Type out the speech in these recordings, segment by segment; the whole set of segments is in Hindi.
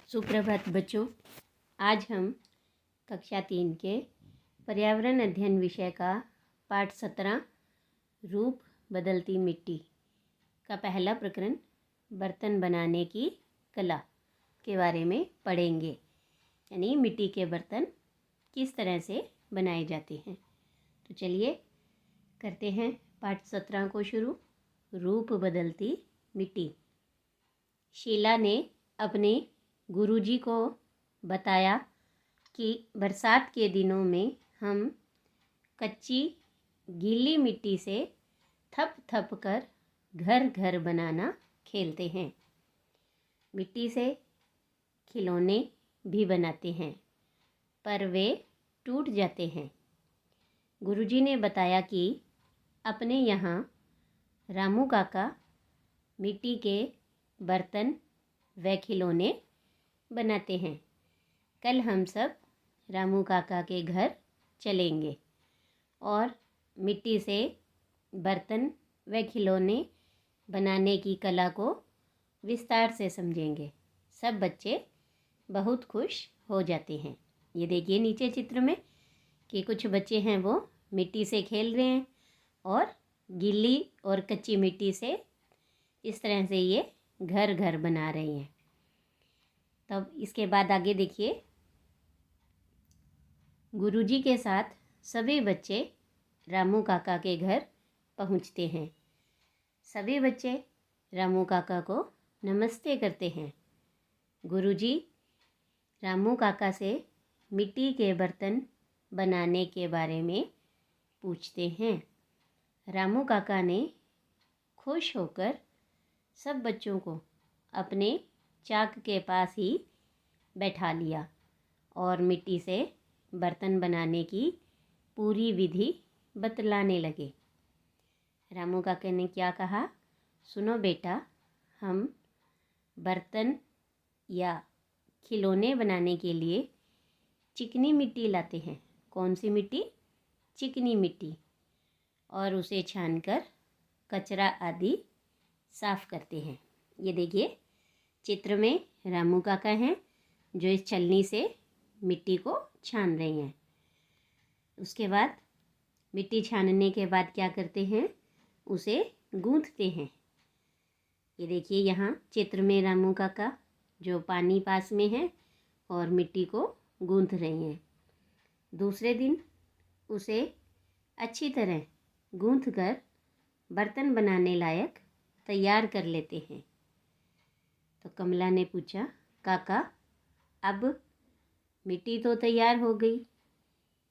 सुप्रभात बच्चों। आज हम कक्षा 3 के पर्यावरण अध्ययन विषय का पाठ 17 रूप बदलती मिट्टी का पहला प्रकरण बर्तन बनाने की कला के बारे में पढ़ेंगे। यानी मिट्टी के बर्तन किस तरह से बनाए जाते हैं। तो चलिए करते हैं पाठ 17 को शुरू। रूप बदलती मिट्टी। शीला ने अपने गुरुजी को बताया कि बरसात के दिनों में हम कच्ची गीली मिट्टी से थप थप कर घर घर बनाना खेलते हैं। मिट्टी से खिलौने भी बनाते हैं पर वे टूट जाते हैं। गुरुजी ने बताया कि अपने यहाँ रामू काका मिट्टी के बर्तन व खिलौने बनाते हैं। कल हम सब रामू काका के घर चलेंगे और मिट्टी से बर्तन व खिलौने बनाने की कला को विस्तार से समझेंगे। सब बच्चे बहुत खुश हो जाते हैं। ये देखिए नीचे चित्र में कि कुछ बच्चे हैं वो मिट्टी से खेल रहे हैं और गीली और कच्ची मिट्टी से इस तरह से ये घर घर बना रहे हैं। तब इसके बाद आगे देखिए, गुरुजी के साथ सभी बच्चे रामू काका के घर पहुंचते हैं। सभी बच्चे रामू काका को नमस्ते करते हैं। गुरुजी रामू काका से मिट्टी के बर्तन बनाने के बारे में पूछते हैं। रामू काका ने खुश होकर सब बच्चों को अपने चाक के पास ही बैठा लिया और मिट्टी से बर्तन बनाने की पूरी विधि बतलाने लगे। रामू काका ने क्या कहा, सुनो बेटा, हम बर्तन या खिलौने बनाने के लिए चिकनी मिट्टी लाते हैं। कौन सी मिट्टी? चिकनी मिट्टी। और उसे छानकर कचरा आदि साफ करते हैं। ये देखिए चित्र में रामू काका हैं जो इस छलनी से मिट्टी को छान रहे हैं। उसके बाद मिट्टी छानने के बाद क्या करते हैं, उसे गूंथते हैं। ये देखिए यहाँ चित्र में रामू काका जो पानी पास में है और मिट्टी को गूंथ रहे हैं। दूसरे दिन उसे अच्छी तरह गूंथ कर बर्तन बनाने लायक तैयार कर लेते हैं। तो कमला ने पूछा, काका अब मिट्टी तो तैयार हो गई,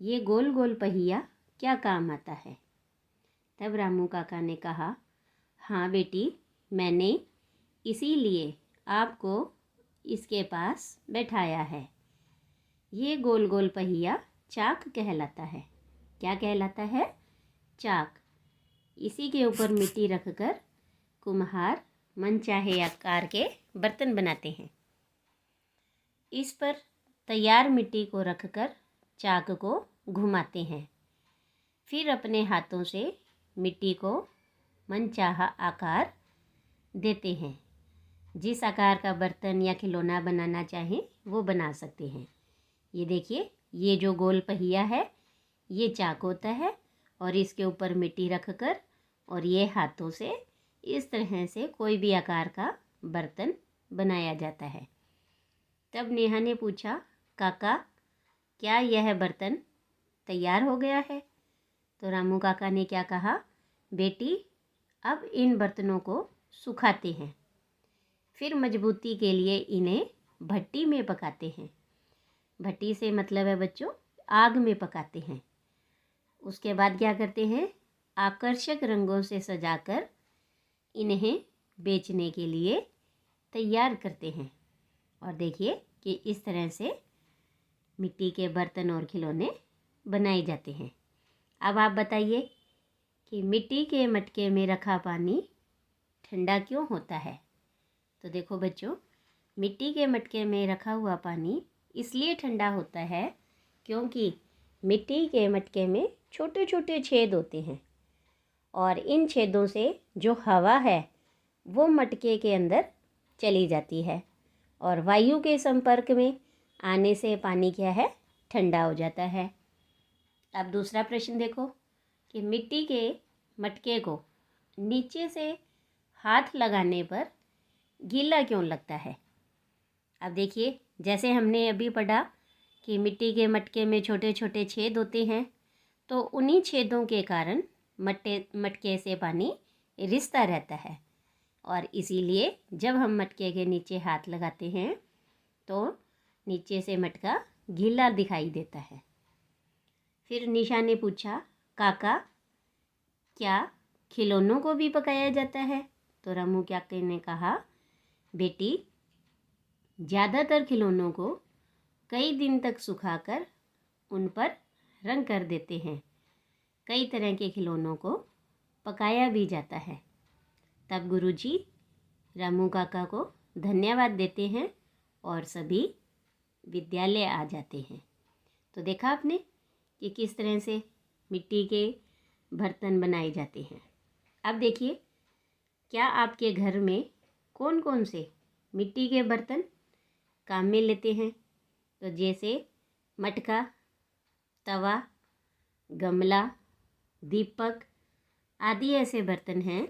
ये गोल गोल पहिया क्या काम आता है? तब रामू काका ने कहा, हाँ बेटी, मैंने इसीलिए आपको इसके पास बैठाया है। ये गोल गोल पहिया चाक कहलाता है। क्या कहलाता है? चाक। इसी के ऊपर मिट्टी रखकर कुम्हार मनचाहे आकार के बर्तन बनाते हैं। इस पर तैयार मिट्टी को रखकर चाक को घुमाते हैं। फिर अपने हाथों से मिट्टी को मनचाहा आकार देते हैं। जिस आकार का बर्तन या खिलौना बनाना चाहें वो बना सकते हैं। ये देखिए, ये जो गोल पहिया है ये चाक होता है और इसके ऊपर मिट्टी रखकर और ये हाथों से इस तरह से कोई भी आकार का बर्तन बनाया जाता है। तब नेहा ने पूछा, काका क्या यह बर्तन तैयार हो गया है? तो रामू काका ने क्या कहा, बेटी अब इन बर्तनों को सुखाते हैं, फिर मजबूती के लिए इन्हें भट्टी में पकाते हैं। भट्टी से मतलब है बच्चों आग में पकाते हैं। उसके बाद क्या करते हैं, आकर्षक रंगों से सजाकर इन्हें बेचने के लिए तैयार करते हैं। और देखिए कि इस तरह से मिट्टी के बर्तन और खिलौने बनाए जाते हैं। अब आप बताइए कि मिट्टी के मटके में रखा पानी ठंडा क्यों होता है? तो देखो बच्चों, मिट्टी के मटके में रखा हुआ पानी इसलिए ठंडा होता है क्योंकि मिट्टी के मटके में छोटे छोटे छेद होते हैं और इन छेदों से जो हवा है वो मटके के अंदर चली जाती है और वायु के संपर्क में आने से पानी क्या है, ठंडा हो जाता है। अब दूसरा प्रश्न देखो कि मिट्टी के मटके को नीचे से हाथ लगाने पर गीला क्यों लगता है। अब देखिए, जैसे हमने अभी पढ़ा कि मिट्टी के मटके में छोटे छोटे छेद होते हैं, तो उन्हीं छेदों के कारण मटके से पानी रिसता रहता है, और इसीलिए जब हम मटके के नीचे हाथ लगाते हैं तो नीचे से मटका गीला दिखाई देता है। फिर निशा ने पूछा, काका क्या खिलौनों को भी पकाया जाता है। तो रामू काका ने कहा, बेटी ज़्यादातर खिलौनों को कई दिन तक सुखाकर उन पर रंग कर देते हैं। कई तरह के खिलौनों को पकाया भी जाता है। तब गुरुजी रामू काका को धन्यवाद देते हैं और सभी विद्यालय आ जाते हैं। तो देखा आपने कि किस तरह से मिट्टी के बर्तन बनाए जाते हैं। अब देखिए, क्या आपके घर में कौन कौन से मिट्टी के बर्तन काम में लेते हैं। तो जैसे मटका, तवा, गमला, दीपक आदि ऐसे बर्तन हैं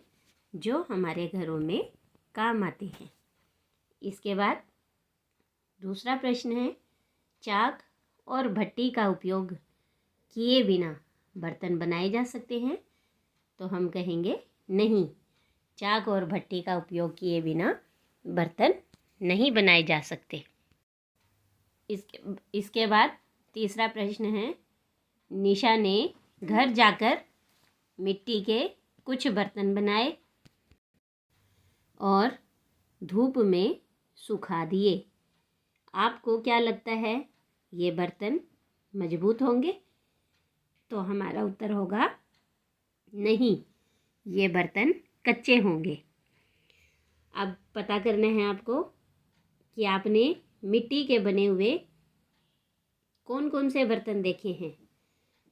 जो हमारे घरों में काम आते हैं। इसके बाद दूसरा प्रश्न है, चाक और भट्टी का उपयोग किए बिना बर्तन बनाए जा सकते हैं। तो हम कहेंगे नहीं, चाक और भट्टी का उपयोग किए बिना बर्तन नहीं बनाए जा सकते। इसके बाद तीसरा प्रश्न है, निशा ने घर जाकर मिट्टी के कुछ बर्तन बनाए और धूप में सुखा दिए। आपको क्या लगता है, ये बर्तन मजबूत होंगे। तो हमारा उत्तर होगा नहीं, ये बर्तन कच्चे होंगे। अब पता करना है आपको कि आपने मिट्टी के बने हुए कौन कौन से बर्तन देखे हैं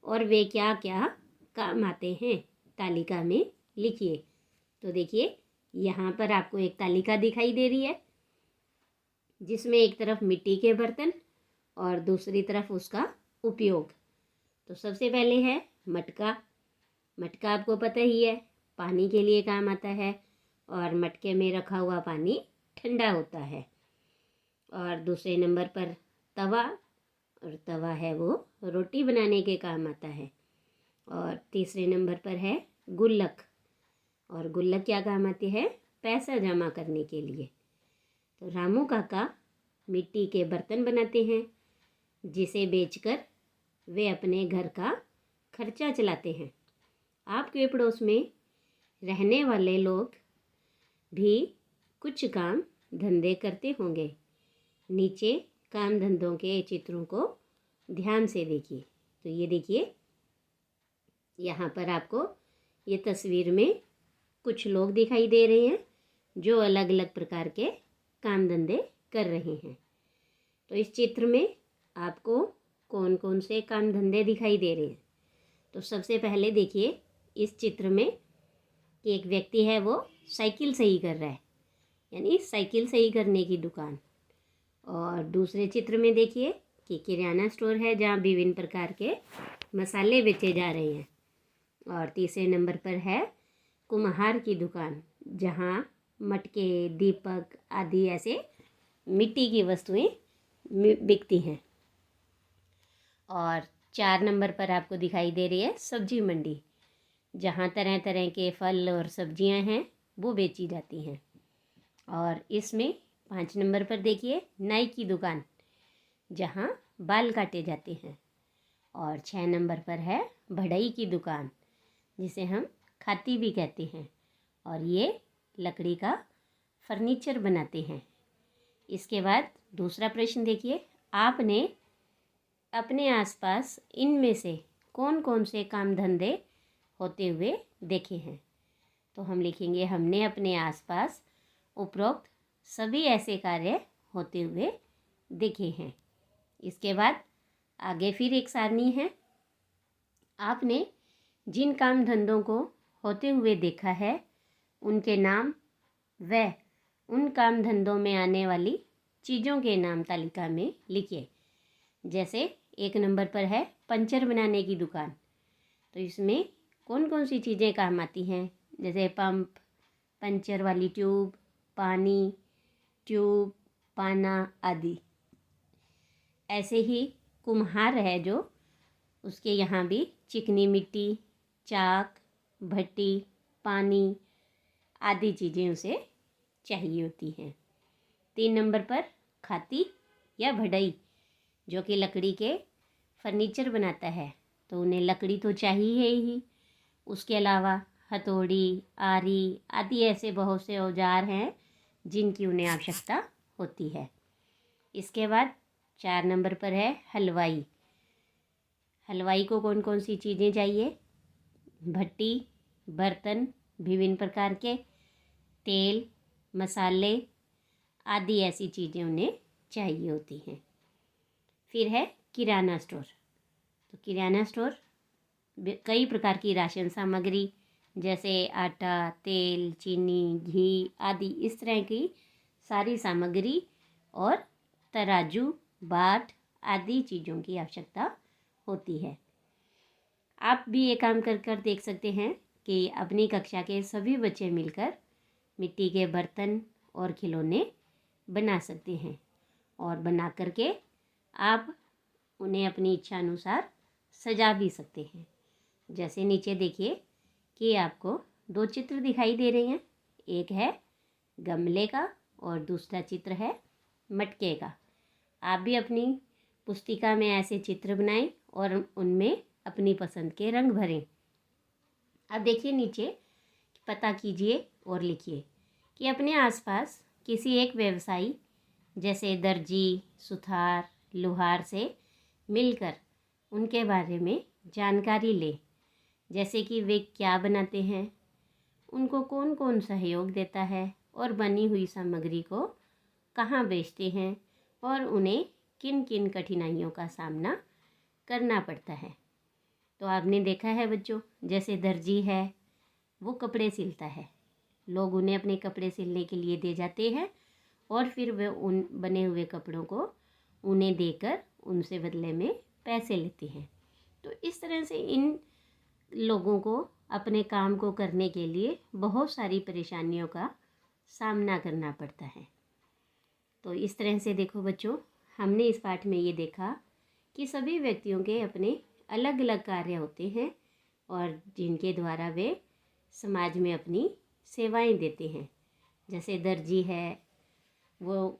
और वे क्या क्या काम आते हैं। तालिका में लिखिए। तो देखिए, यहाँ पर आपको एक तालिका दिखाई दे रही है जिसमें एक तरफ मिट्टी के बर्तन और दूसरी तरफ उसका उपयोग। तो सबसे पहले है मटका। मटका आपको पता ही है, पानी के लिए काम आता है और मटके में रखा हुआ पानी ठंडा होता है। और दूसरे नंबर पर तवा, और तवा है वो रोटी बनाने के काम आता है। और तीसरे नंबर पर है गुल्लक, और गुल्लक क्या काम आती है, पैसा जमा करने के लिए। तो रामू काका मिट्टी के बर्तन बनाते हैं जिसे बेचकर वे अपने घर का खर्चा चलाते हैं। आपके पड़ोस में रहने वाले लोग भी कुछ काम धंधे करते होंगे। नीचे काम धंधों के चित्रों को ध्यान से देखिए। तो ये देखिए, यहाँ पर आपको ये तस्वीर में कुछ लोग दिखाई दे रहे हैं जो अलग अलग प्रकार के काम धंधे कर रहे हैं। तो इस चित्र में आपको कौन कौन से काम धंधे दिखाई दे रहे हैं। तो सबसे पहले देखिए, इस चित्र में कि एक व्यक्ति है वो साइकिल सही कर रहा है, यानी साइकिल सही करने की दुकान। और दूसरे चित्र में देखिए कि किराना स्टोर है जहाँ विभिन्न प्रकार के मसाले बेचे जा रहे हैं। और तीसरे नंबर पर है कुम्हार की दुकान जहाँ मटके, दीपक आदि ऐसे मिट्टी की वस्तुएं बिकती हैं। और 4 नंबर पर आपको दिखाई दे रही है सब्जी मंडी, जहाँ तरह तरह के फल और सब्जियां हैं वो बेची जाती हैं। और इसमें 5 नंबर पर देखिए नाई की दुकान जहाँ बाल काटे जाते हैं। और 6 नंबर पर है बढ़ई की दुकान जिसे हम खाती भी कहते हैं, और ये लकड़ी का फर्नीचर बनाते हैं। इसके बाद दूसरा प्रश्न देखिए, आपने अपने आसपास इनमें से कौन कौन से काम धंधे होते हुए देखे हैं। तो हम लिखेंगे हमने अपने आसपास उपरोक्त सभी ऐसे कार्य होते हुए देखे हैं। इसके बाद आगे फिर एक सारणी है, आपने जिन काम धंधों को होते हुए देखा है उनके नाम व उन काम धंधों में आने वाली चीज़ों के नाम तालिका में लिखिए। जैसे 1 नंबर पर है पंचर बनाने की दुकान, तो इसमें कौन कौन सी चीज़ें काम आती हैं, जैसे पंप, पंचर वाली ट्यूब, पानी, ट्यूब, पाना आदि। ऐसे ही कुम्हार है जो, उसके यहाँ भी चिकनी मिट्टी, चाक, भट्टी, पानी आदि चीज़ें उसे चाहिए होती हैं। 3 नंबर पर खाती या बढ़ई, जो कि लकड़ी के फर्नीचर बनाता है, तो उन्हें लकड़ी तो चाहिए ही। उसके अलावा हथौड़ी, आरी आदि ऐसे बहुत से औजार हैं जिनकी उन्हें आवश्यकता होती है। इसके बाद 4 नंबर पर है हलवाई। हलवाई को कौन कौन सी चीज़ें चाहिए? भट्टी, बर्तन विभिन्न प्रकार के, तेल, मसाले आदि ऐसी चीज़ें उन्हें चाहिए होती हैं। फिर है किराना स्टोर। तो किराना स्टोर कई प्रकार की राशन सामग्री जैसे आटा, तेल, चीनी, घी आदि इस तरह की सारी सामग्री और तराजू, बाट आदि चीज़ों की आवश्यकता होती है। आप भी ये काम कर देख सकते हैं कि अपनी कक्षा के सभी बच्चे मिलकर मिट्टी के बर्तन और खिलौने बना सकते हैं, और बना करके आप उन्हें अपनी इच्छा अनुसार सजा भी सकते हैं। जैसे नीचे देखिए कि आपको 2 चित्र दिखाई दे रहे हैं, एक है गमले का और दूसरा चित्र है मटके का। आप भी अपनी पुस्तिका में ऐसे चित्र बनाएं और उनमें अपनी पसंद के रंग भरें। अब देखिए नीचे, पता कीजिए और लिखिए कि अपने आसपास किसी एक व्यवसायी जैसे दर्जी, सुथार, लोहार से मिलकर उनके बारे में जानकारी लें, जैसे कि वे क्या बनाते हैं, उनको कौन कौन सहयोग देता है और बनी हुई सामग्री को कहाँ बेचते हैं और उन्हें किन किन कठिनाइयों का सामना करना पड़ता है। तो आपने देखा है बच्चों, जैसे दर्जी है वो कपड़े सिलता है, लोग उन्हें अपने कपड़े सिलने के लिए दे जाते हैं और फिर वे उन बने हुए कपड़ों को उन्हें देकर उनसे बदले में पैसे लेते हैं। तो इस तरह से इन लोगों को अपने काम को करने के लिए बहुत सारी परेशानियों का सामना करना पड़ता है। तो इस तरह से देखो बच्चों, हमने इस पाठ में ये देखा कि सभी व्यक्तियों के अपने अलग अलग कार्य होते हैं और जिनके द्वारा वे समाज में अपनी सेवाएं देते हैं। जैसे दर्जी है वो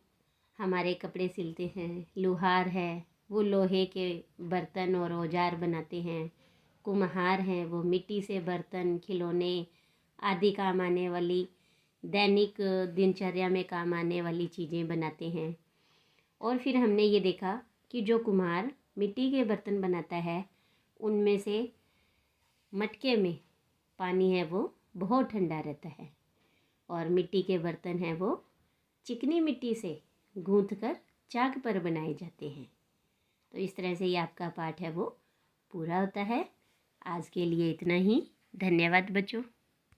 हमारे कपड़े सिलते हैं, लोहार है वो लोहे के बर्तन और औजार बनाते हैं, कुम्हार हैं वो मिट्टी से बर्तन, खिलौने आदि काम आने वाली दैनिक दिनचर्या में काम आने वाली चीज़ें बनाते हैं। और फिर हमने ये देखा कि जो कुम्हार मिट्टी के बर्तन बनाता है उनमें से मटके में पानी है वो बहुत ठंडा रहता है, और मिट्टी के बर्तन हैं वो चिकनी मिट्टी से गूंथकर चाक पर बनाए जाते हैं। तो इस तरह से ये आपका पाठ है वो पूरा होता है। आज के लिए इतना ही। धन्यवाद बच्चों।